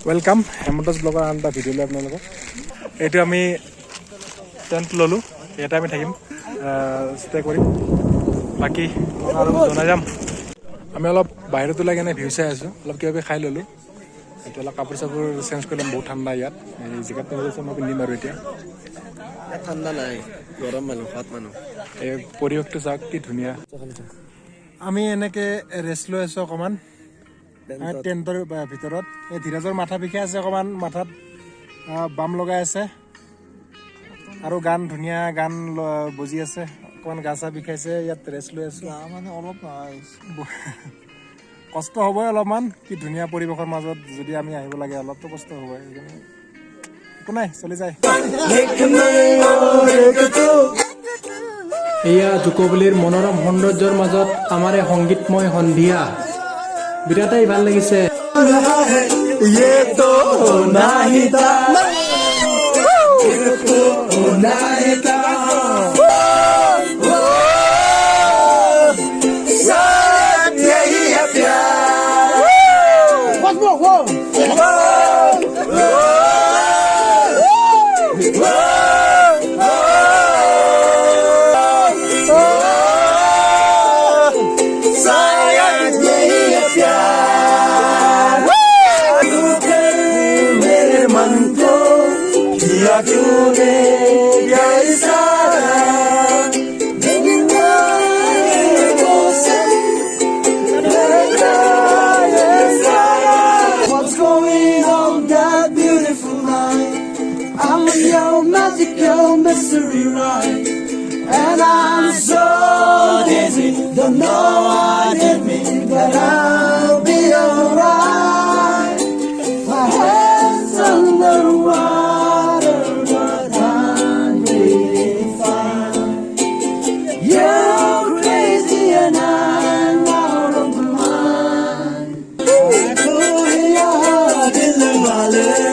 Welcome हेमंतस bagger आन এটা ভিডিঅ'লৈ আপোনালোকক এইটো আমি টেন্ট ললো এটা আমি থাকিম ষ্টে কৰিম বাকি আৰু জনাই যাম আমি অলপ বাহিৰত ওলাই কেনে ভিউ চাই আছো অলপ কিবা খাই ললো এটা অলপ কাপোৰ চাপোৰ চেঞ্জ কৰিলে বহুত ঠাণ্ডা ইয়াত এই জেগাত আছে মই পিন্ধিম আৰু এতিয়া ঠাণ্ডা নাই গৰম মানুহ হাত মানুহ এই পৰিৱেশটো চাওক কি ধুনীয়া আমি এনেকে ৰেষ্ট লৈ আছো অকমান টেন্টৰ ভিতৰত এই ধীৰাজৰ মাথা বিষাই আছে অকমান মাথাত বাম লগাই আছে আৰু গান ধুনীয়া গান বজি আছে অকমান গাছা বিষাইছে ইয়াত ৰেষ্ট লৈ আছো মানে অলপ কষ্ট হ'বই অলপমান কি ধুনীয়া পৰিৱেশৰ মাজত যদি আমি আহিব লাগে অলপতো কষ্ট হ'বই একো নাই চলি যায় এয়া জুকোবলিৰ মনোৰম সৌন্দৰ্যৰ মাজত আমাৰ এই সংগীতময় সন্ধিয়া বিৰাটেই ভাল লাগিছে Magical mystery ride, and I'm so dizzy. Don't know what it means, but I'll be alright. My head's under water, but I'm really fine. You're crazy and I'm out of my mind. I put your heart in the wallet.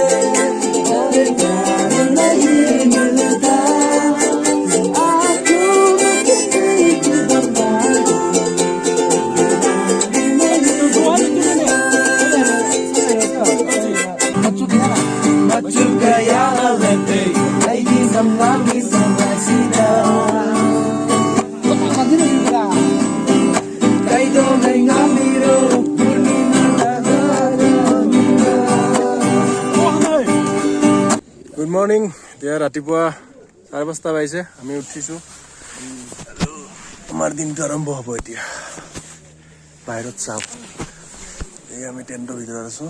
Good morning এতিয়া ৰাতিপুৱা 5:30 বাজিছে আমি উঠিছো আমাৰ দিনটো আৰম্ভ হ'ব এতিয়া বাহিৰত চাওক এই আমি টেন্টৰ ভিতৰত আছো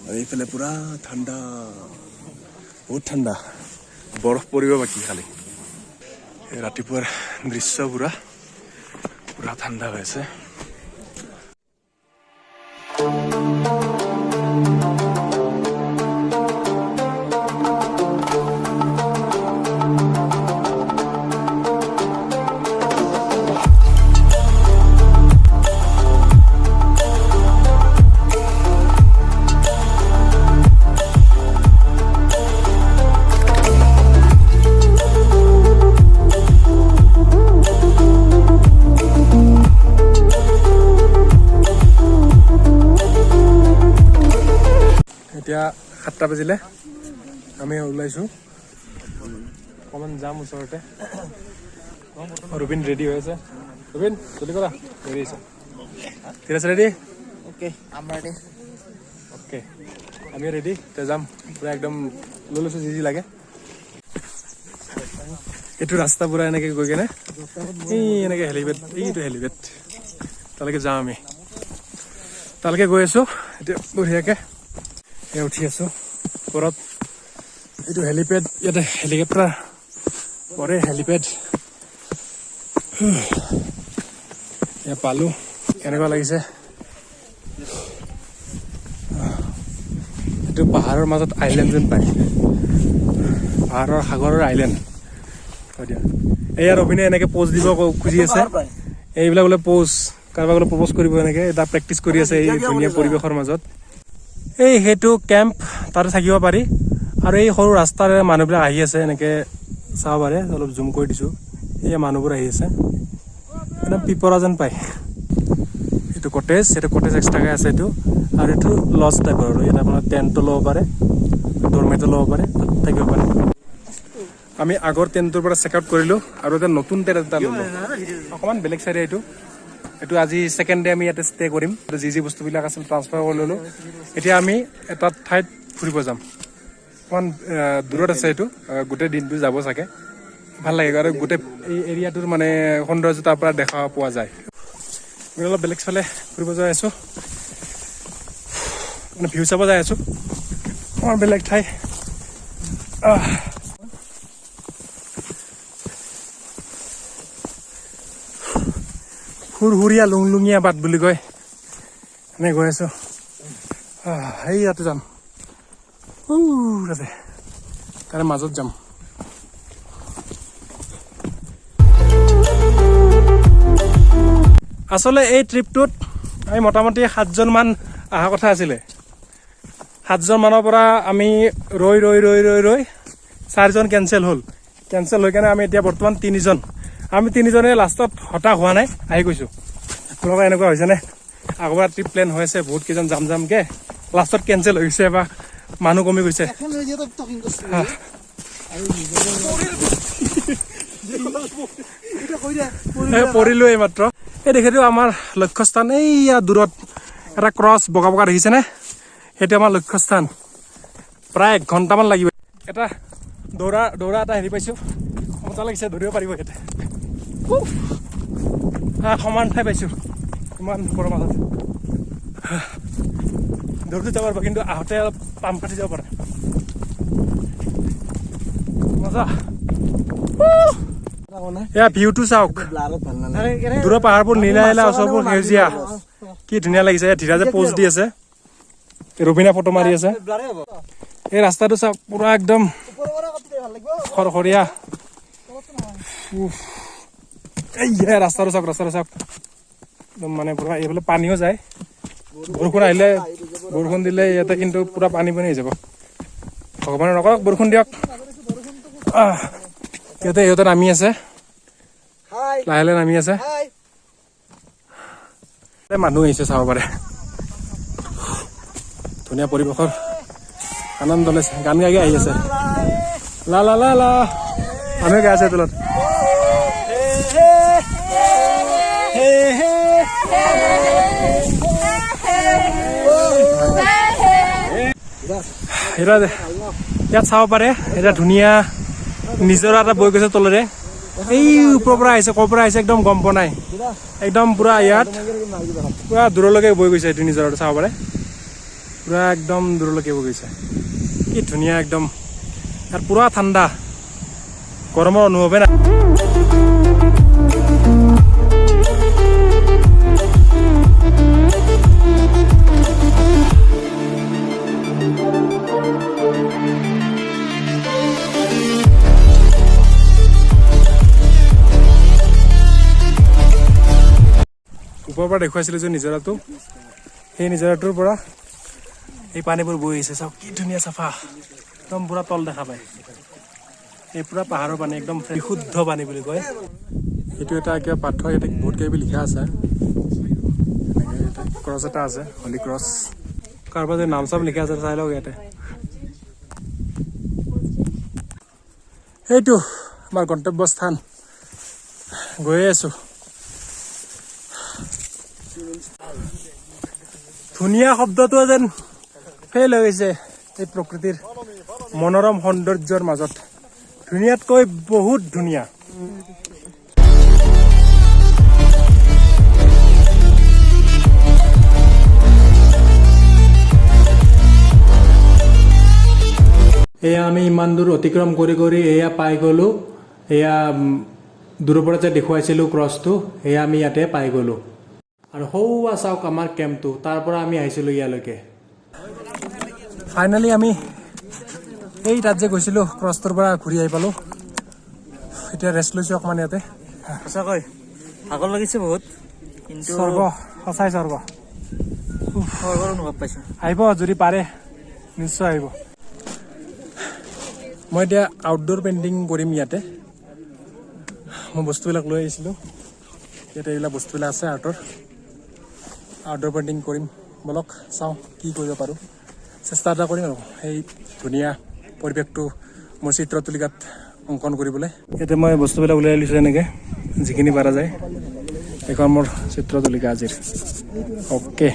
আৰু এইফালে পুৰা ঠাণ্ডা বহুত ঠাণ্ডা বৰফ পৰিব বাকী খালি ৰাতিপুৱাৰ দৃশ্য পুৰা ঠাণ্ডা হৈ আছে এতিয়া 7টা বাজিলে আমি ওলাইছো অকমান যাম ওচৰতে ৰবিন ৰেডি হৈ আছে ৰবিন জলদি কৰা ৰেডি আছে ঠিক আছে ৰেডি ওকে আম ৰেডি ওকে আমি ৰেডি তে যাম পুৰা একদম ললৈছো যি লাগে এইটো ৰাস্তা পুৰা এনেকে গৈ কেনে এই এনেকে হেলিপেড এইটো হেলিপেড তালৈকে যাম আমি তালৈকে গৈ আছো এতিয়া বঢ়িয়াকে উঠি আছো ওপৰত এইটো হেলিপেড ইয়াতে হেলিকপ্টাৰ পৰে হেলিপেড এয়া পালো কেনেকুৱা লাগিছে এইটো পাহাৰৰ মাজত আইলেণ্ড যেন পায় পাহাৰৰ সাগৰৰ আইলেণ্ড এয়া ৰবিনে এনেকে পোজ দিব খুজি আছে এইবিলাক বোলে পোজ কাৰোবাক বোলে প্ৰপ'জ কৰিব এনেকে এটা প্ৰেক্টিচ কৰি আছে এই ধুনীয়া পৰিৱেশৰ মাজত এই হেতু কেম্প তাতে থাকিব পাৰি আৰু এই সৰু ৰাস্তাৰে মানুহবিলাক আহি আছে এনেকে চাব পাৰে অলপ জুম কৰি দিছো এই মানুহবোৰ আহি আছে একদম পিপৰা যেন পায় এইটো কটেজ এক্সট্ৰাকৈ আছে এইটো আৰু এইটো লজ টাইপৰ আৰু ইয়াত আপোনাৰ টেণ্টো ল'ব পাৰে ডৰমেটো ল'ব পাৰে তাত থাকিব পাৰে আমি আগৰ টেণ্টটোৰ পৰা চেক আউট কৰিলোঁ আৰু এটা নতুন টেণ্ট এটা ল'লোঁ অকণমান বেলেগ চাইডে এইটো আজি ছেকেণ্ড ডে আমি ইয়াতে ষ্টে কৰিম যি বস্তুবিলাক আছিল ট্ৰান্সফাৰ কৰি ল'লোঁ এতিয়া আমি এটা ঠাইত ফুৰিব যাম অকণমান দূৰত আছে এইটো গোটেই দিনটো যাব চাগে ভাল লাগে আৰু গোটেই এই এৰিয়াটোৰ মানে সৌন্দৰ্য তাৰ পৰা দেখা পোৱা যায় আমি অলপ বেলেগ ফালে ফুৰিব যাই আছোঁ মানে ভিউ চাব যাই আছোঁ অকণমান বেলেগ ঠাই সুৰসুৰীয়া লুংলুঙীয়া বাট বুলি কয় এনে গৈ আছোঁ সেই ইয়াতে যাম তাতে তাৰে মাজত যাম আচলতে এই ট্ৰিপটোত আমি মোটামুটি 7জন মান অহা কথা আছিলে 7জন মানৰ পৰা আমি ৰৈ 4জন কেঞ্চেল হৈ কেনে আমি এতিয়া বৰ্তমান 3জন আমি 3জনে লাষ্টত হতাশ হোৱা নাই আহি গৈছোঁ তোমালোকৰ এনেকুৱা হৈছেনে আগৰবাৰ ট্ৰিপ প্লেন হৈ আছে বহুত কেইজন যামকে লাষ্টত কেঞ্চেল হৈ গৈছে বা মানুহ কমি গৈছে পৰিলোঁ এইমাত্ৰ এই দেখিটো আমাৰ লক্ষ্যস্থান এইয়া দূৰত এটা ক্ৰছ বগা দেখিছেনে সেইটো আমাৰ লক্ষ্যস্থান প্ৰায় 1 ঘণ্টামান লাগিব এটা দৌৰা এটা হেৰি পাইছোঁ মজা লাগিছে ধৰিব পাৰিব ইয়াতে সমান ঠাই পাইছোঁ ইমান ওপৰৰ মাজত দৌৰটো যাব পাৰিব কিন্তু আহোঁতে অলপ পাম ফাটি যাব পাৰে মজা এয়া ভিউটো চাওক দূৰৰ পাহাৰবোৰ নীলা ওচৰবোৰ সেউজীয়া কি ধুনীয়া লাগিছে ধীৰাজে পোজ দি আছে ৰবিনা ফটো মাৰি আছে এই ৰাস্তাটো চাওক পুৰা একদম খৰখৰীয়া এই ৰাস্তাটো চাওক একদম মানে পুৰা এইফালে পানীও যায় বৰষুণ দিলে ইয়াতে কিন্তু পুৰা পানী হৈ যাব ভগৱানে নকৰক বৰষুণ দিয়ক ইহঁতে নামি আছে লাহে নামি আছে মানুহ আহিছে চাব পাৰে ধুনীয়া পৰিৱেশৰ আনন্দ লৈছে গান গাই আহি আছে লা লা লা লা আমিও গাই আছে তলত ইয়াত চাব পাৰে এটা ধুনীয়া নিজৰা এটা বৈ গৈছে তলেৰে এই ওপৰৰ পৰা আহিছে ক'ৰ পৰা আহিছে একদম গম পোৱা নাই একদম পুৰা ইয়াত পুৰা দূৰলৈকে বৈ গৈছে এইটো নিজৰাটো চাব পাৰে পুৰা একদম দূৰলৈকে বৈ গৈছে কি ধুনীয়া একদম ইয়াত পুৰা ঠাণ্ডা গৰমৰ অনুভৱে নাই ওপৰৰ পৰা দেখুৱাইছিলোঁ যে নিজৰাটো সেই নিজৰাটোৰ পৰা এই পানীবোৰ বৈ আহিছে চাওক কি ধুনীয়া চাফা একদম পুৰা তল দেখা পায় এই পুৰা পাহাৰৰ পানী একদম বিশুদ্ধ পানী বুলি কয় এইটো এটা কিবা পাথৰ ইয়াতে বহুত কিবা লিখা আছে ক্ৰছ এটা আছে হলি ক্ৰছ কাৰোবাৰ যে নাম চাম লিখা আছে চাই লওক ইয়াতে এইটো আমাৰ গন্তব্যস্থান গৈয়ে আছোঁ ধুনীয়া শব্দটো যেন ফেইল হৈ গৈছে এই প্ৰকৃতিৰ মনোৰম সৌন্দৰ্যৰ মাজত ধুনীয়াতকৈ বহুত ধুনীয়া এয়া আমি ইমান দূৰ অতিক্ৰম কৰি এয়া পাই গ'লোঁ এয়া দূৰৰ পৰা যে দেখুৱাইছিলোঁ ক্ৰছটো এয়া আমি ইয়াতে পাই গ'লোঁ আৰু সৌৱা চাওক আমাৰ কেম্পটো তাৰ পৰা আমি আহিছিলোঁ ইয়ালৈকে ফাইনেলি আমি এই তাত যে গৈছিলোঁ ক্ৰছটোৰ পৰা ঘূৰি আহি পালোঁ এতিয়া ৰেষ্ট লৈছোঁ অকণমান ইয়াতে সঁচাকৈ ভাগৰ লাগিছে বহুত কিন্তু সঁচাই স্বৰ্গ অনুভৱ পাইছোঁ আহিব যদি পাৰে নিশ্চয় আহিব মই এতিয়া আউটডোৰ পেইণ্টিং কৰিম ইয়াতে মই বস্তুবিলাক লৈ আহিছিলোঁ ইয়াতে এইবিলাক বস্তুবিলাক আছে আৰ্টৰ আউটডোৰ পেইণ্টিং কৰিম বলক চাওঁ কি কৰিব পাৰোঁ চেষ্টা এটা কৰিম আৰু সেই ধুনীয়া পৰিৱেশটো মোৰ চিত্ৰতুলিকাত অংকন কৰিবলৈ ইয়াতে মই বস্তুবিলাক উলিয়াই লৈছোঁ এনেকৈ যিখিনি পৰা যায় এইখন মোৰ চিত্ৰতুলিকা আজিৰ অ'কে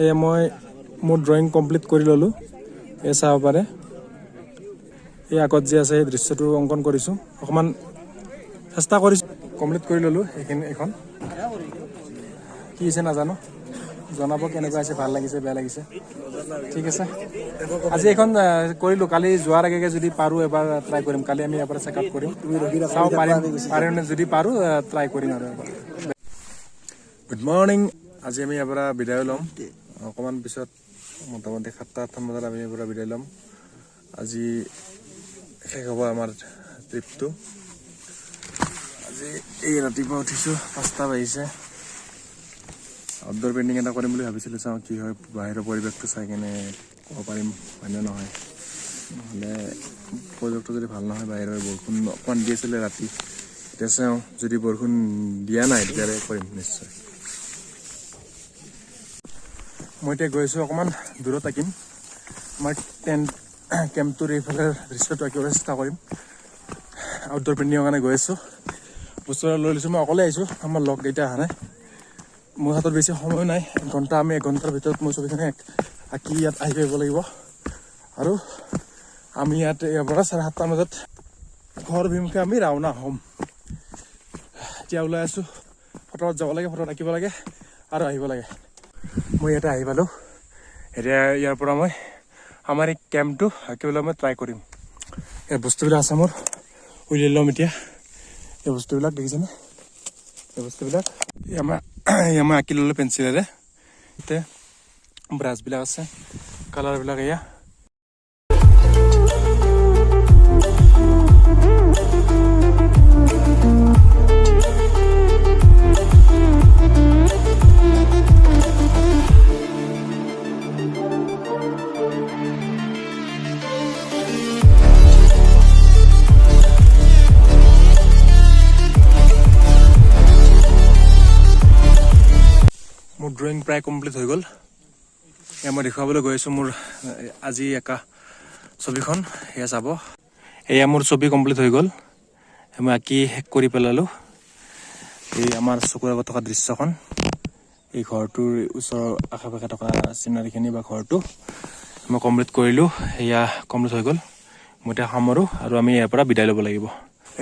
এয়া মই মোৰ ড্ৰয়িং কমপ্লিট কৰি ল'লোঁ এই চাব পাৰে এই আগত যে আছে সেই দৃশ্যটো অংকন কৰিছোঁ অকণমান চেষ্টা কৰিছোঁ কমপ্লিট কৰি ল'লোঁ এইখিনি এখন কি হৈছে নাজানো জনাব কেনেকুৱা হৈছে ভাল লাগিছে বেয়া লাগিছে ঠিক আছে আজি এখন কৰিলোঁ কালি যোৱাৰ আগে যদি পাৰোঁ এবাৰ ট্ৰাই কৰিম কালি আমি ইয়াৰ পৰা চেক আউট কৰিম চাওঁ পাৰিম যদি পাৰোঁ ট্ৰাই কৰিম আৰু এবাৰ গুড মৰ্ণিং আজি আমি ইয়াৰ পৰা বিদায় ল'ম অকণমান পিছত মোটামুটি 7-8 বজাত আমি ইয়াৰ পৰা বিদায় ল'ম আজি শেষ হ'ব আমাৰ ট্ৰিপটো আজি এই ৰাতিপুৱা উঠিছোঁ 5টা বাজিছে আউটডোৰ পেইণ্টিং এটা কৰিম বুলি ভাবিছিলোঁ চাওঁ কি হয় বাহিৰৰ পৰিৱেশটো চাই কিনে ক'ব পাৰিম হয়নে নহয় নহ'লে পৰিৱেশটো যদি ভাল নহয় বাহিৰৰ বৰষুণ অকণমান দি আছিলে ৰাতি এতিয়া চাওঁ যদি বৰষুণ দিয়া নাই তেতিয়াহ'লে কৰিম নিশ্চয় মই এতিয়া গৈ আছোঁ অকণমান দূৰত আঁকিম আমাৰ টেণ্ট কেম্পটোৰ এইফালে দৃশ্যটো আঁকিবলৈ চেষ্টা কৰিম আউটডোৰ পেইণ্টিঙৰ কাৰণে গৈ আছোঁ বস্তু এটা লৈ লৈছোঁ মই অকলে আহিছোঁ আমাৰ লগকেইটা অহা নাই মোৰ হাতত বেছি সময় নাই আমি 1 ঘণ্টাৰ ভিতৰত মোৰ ছবিখিনি আঁকি ইয়াত আহি পাৰিব লাগিব আৰু আমি ইয়াত ইয়াৰ পৰা 7:30 বজাত ঘৰ অভিমুখে আমি ৰাওনা হ'ম এতিয়া ওলাই আছোঁ ফটোত যাব লাগে ফটোত আঁকিব লাগে আৰু আহিব লাগে মই ইয়াতে আহি পালোঁ এতিয়া ইয়াৰ পৰা মই আমাৰ এই কেম্পটো আঁকিবলৈ মই ট্ৰাই কৰিম এই বস্তুবিলাক আছে মোৰ উলিয়াই ল'ম এতিয়া এই বস্তুবিলাক দেখিছেনে এই বস্তুবিলাক মই আঁকি ল'লোঁ পেঞ্চিলেৰে ইয়াতে ব্ৰাছবিলাক আছে কালাৰবিলাক এয়া মোৰ ড্ৰয়িং প্ৰায় কমপ্লিট হৈ গ'ল এয়া মই দেখুৱাবলৈ গৈ আছোঁ মোৰ আজি একা ছবিখন এয়া চাব এয়া মোৰ ছবি কমপ্লিট হৈ গ'ল মই আঁকি শেষ কৰি পেলালোঁ এই আমাৰ চকুৰ আগত থকা দৃশ্যখন এই ঘৰটোৰ ওচৰৰ আশে পাশে থকা চিনাৰীখিনি বা ঘৰটো মই কমপ্লিট কৰিলোঁ এয়া কমপ্লিট হৈ গ'ল মই এতিয়া সামৰোঁ আৰু আমি ইয়াৰ পৰা বিদায় ল'ব লাগিব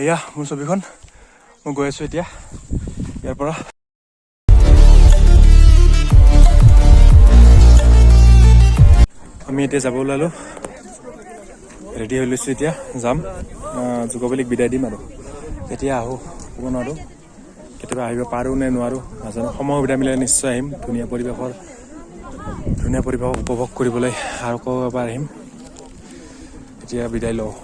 এয়া মোৰ ছবিখন মই গৈ আছোঁ এতিয়া ইয়াৰ পৰা আমি এতিয়া যাব ওলালোঁ ৰেডি হৈ লৈছোঁ এতিয়া যাম যুগবলীক বিদায় দিম আৰু এতিয়া আহোঁ ক'ব নোৱাৰোঁ কেতিয়াবা আহিব পাৰোঁ নে নোৱাৰোঁ নাজানো সময় সুবিধা মিলাই নিশ্চয় আহিম ধুনীয়া পৰিৱেশ উপভোগ কৰিবলৈ আৰু আকৌ এবাৰ আহিম এতিয়া বিদায় লওঁ